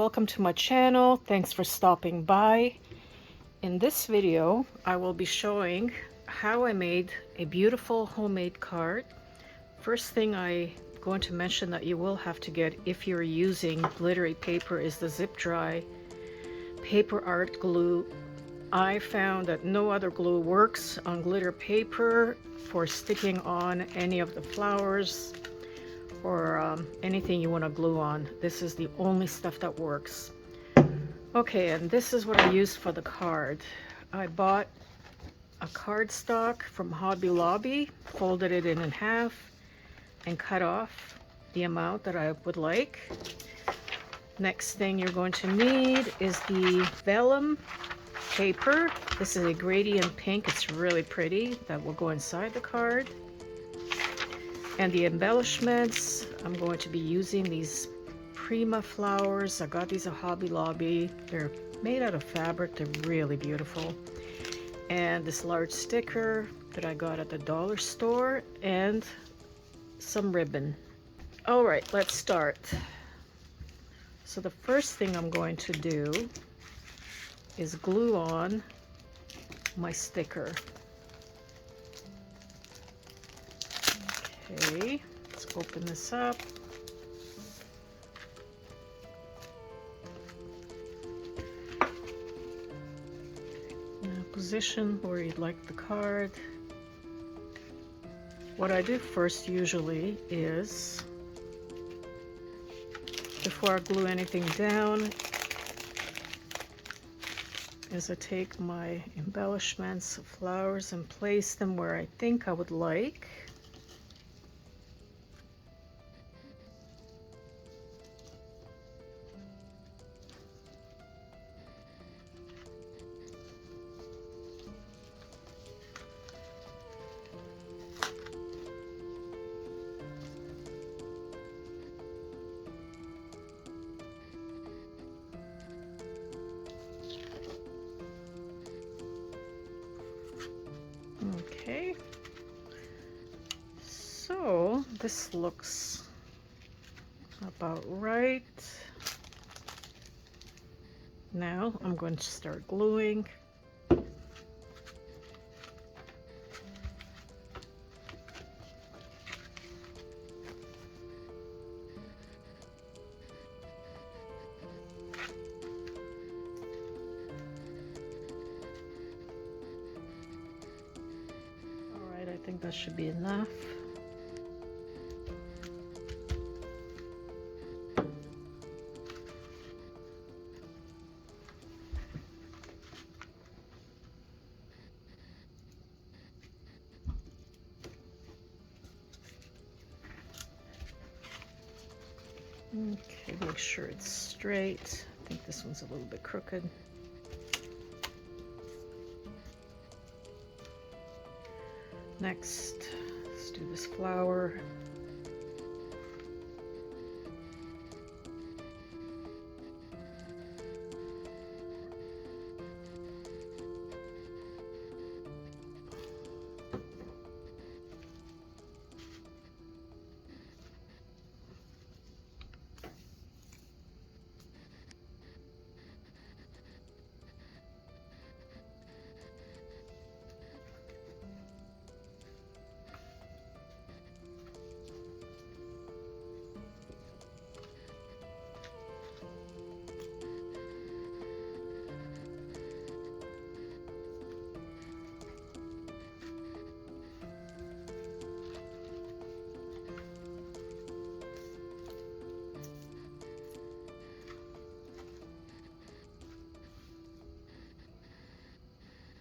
welcome to my channel. Thanks for stopping by. In this video, I will be showing how I made a beautiful homemade card. First thing I'm going to mention that you will have to get if you're using glittery paper is the zip dry paper art glue. I found that no other glue works on glitter paper for sticking on any of the flowers or anything you want to glue on. This is the only stuff that works. Okay, and this is what I used for the card. I bought a cardstock from Hobby Lobby, folded it in half, and cut off the amount that I would like. Next thing you're going to need is the Velum Paper. This is a gradient pink. It's really pretty. That will go inside the card. And the embellishments, I'm going to be using these Prima flowers. I got these at Hobby Lobby. They're made out of fabric. They're really beautiful. And this large sticker that I got at the dollar store, and some ribbon. All right, let's start. So the first thing I'm going to do is glue on my sticker. Okay, let's open this up. Now position where you'd like the card. What I do first usually is, before I glue anything down, is I take my embellishments, flowers, and place them where I think I would like. Okay, so this looks about right. Now I'm going to start gluing. I think that should be enough. Okay, make sure it's straight. I think this one's a little bit crooked. Next, let's do this flower.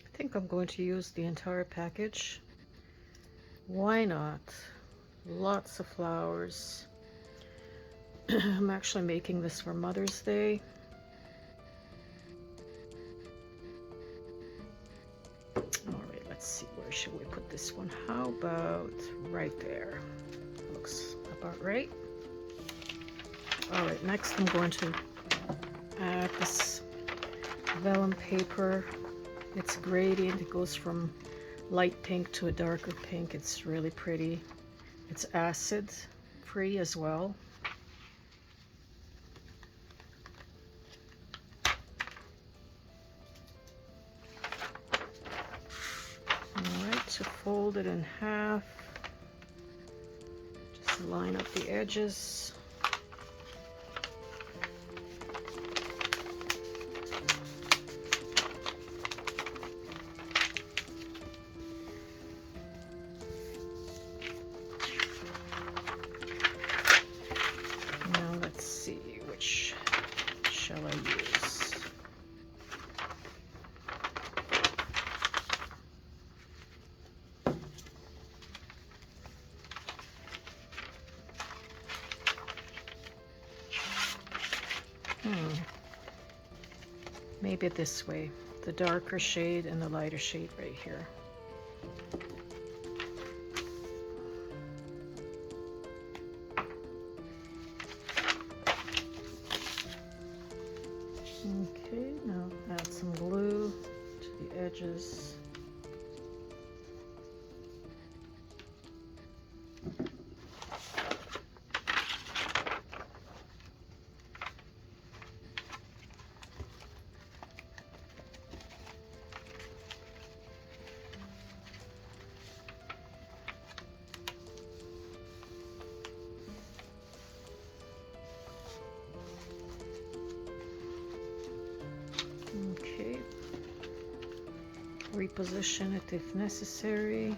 I think I'm going to use the entire package. Why not? Lots of flowers. I'm actually making this for Mother's Day. All right, let's see, where should we put this one? How about right there? Looks about right. All right, next I'm going to add this vellum paper. It's gradient. It goes from light pink to a darker pink. It's really pretty. It's acid free as well. fold it in half. Just line up the edges. Now let's see, which shall I use? Maybe this way, the darker shade and the lighter shade right here. Okay, now add some glue to the edges. Okay, reposition it if necessary.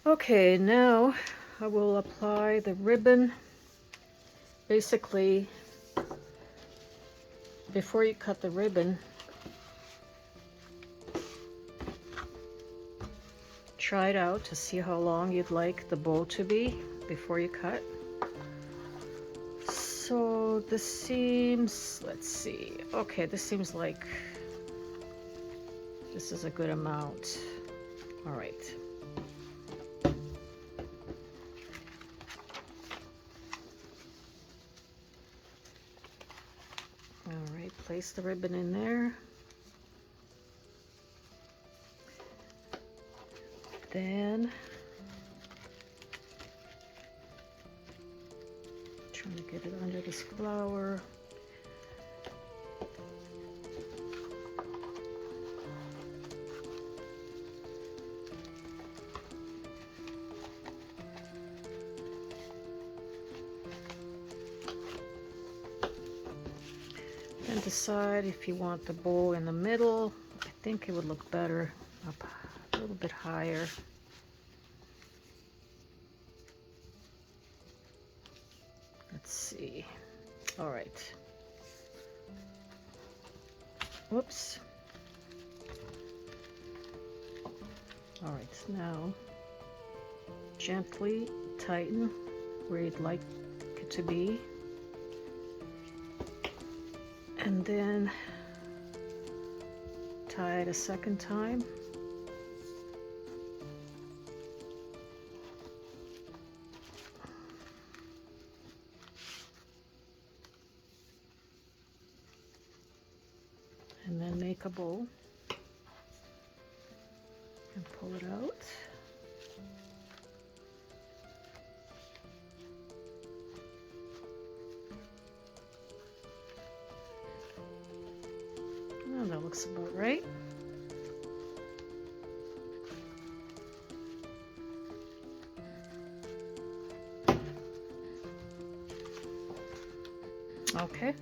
Okay, now I will apply the ribbon. Basically, before you cut the ribbon, try it out to see how long you'd like the bow to be before you cut. So this seems, let's see, okay, this seems like this is a good amount. All right. All right, place the ribbon in there. Then trying to get it under this flower. Then decide if you want the bow in the middle. I think it would look better up a little bit higher. Let's see. All right. Whoops. All right, now gently tighten where you'd like it to be. And then tie it a second time. And then make a bow and pull it out. Oh, that looks about right. Okay.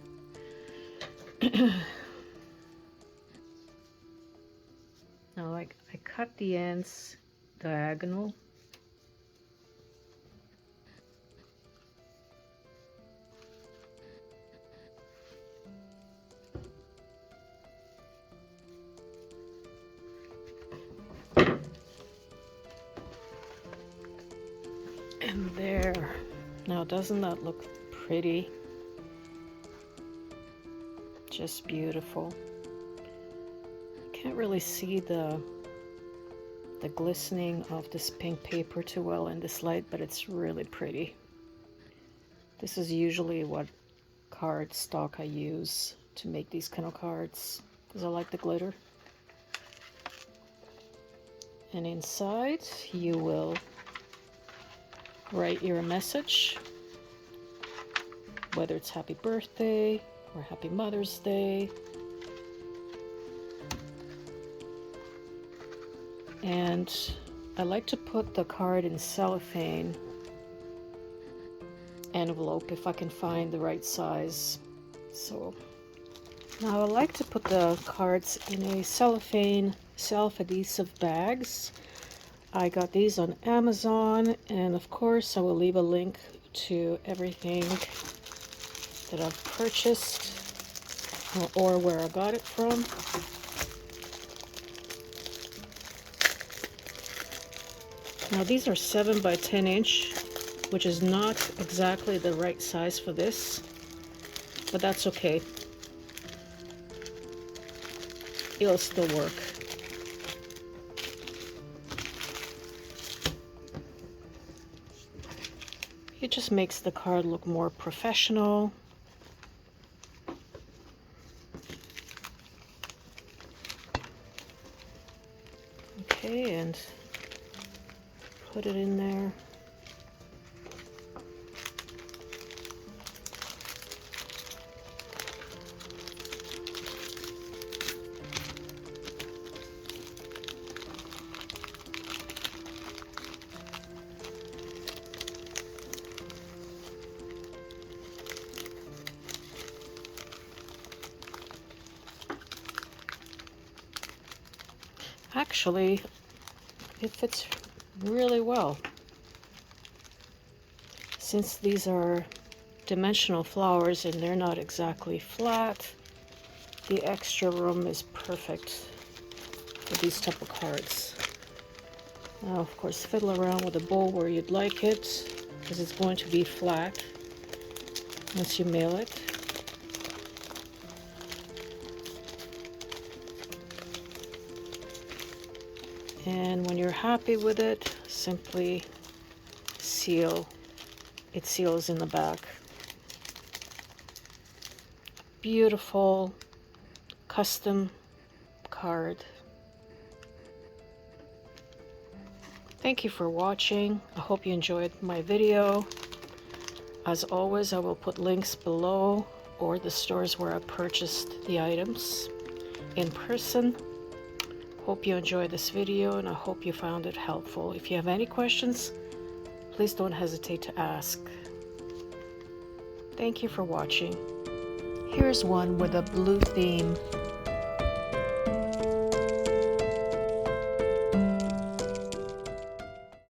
Now I cut the ends diagonal. And there. Now doesn't that look pretty? Just beautiful. Can't really see the glistening of this pink paper too well in this light, but it's really pretty. This is usually what card stock I use to make these kind of cards because I like the glitter. And inside you will write your message, whether it's happy birthday or happy Mother's Day. And I like to put the card in cellophane envelope if I can find the right size. So now I like to put the cards in a cellophane self-adhesive bags. I got these on Amazon, and of course I will leave a link to everything that I've purchased or where I got it from. Now these are 7 by 10 inch, which is not exactly the right size for this, but that's okay. It'll still work. It just makes the card look more professional. Okay, and put it in there. Actually, it fits really well. Since these are dimensional flowers and they're not exactly flat, the extra room is perfect for these type of cards. Now, of course, fiddle around with a bowl where you'd like it, because it's going to be flat once you mail it. And when you're happy with it, simply seal. It seals in the back. Beautiful custom card. Thank you for watching. I hope you enjoyed my video. As always, I will put links below or the stores where I purchased the items in person. Hope you enjoyed this video, and I hope you found it helpful. If you have any questions, please don't hesitate to ask. Thank you for watching. Here's one with a blue theme.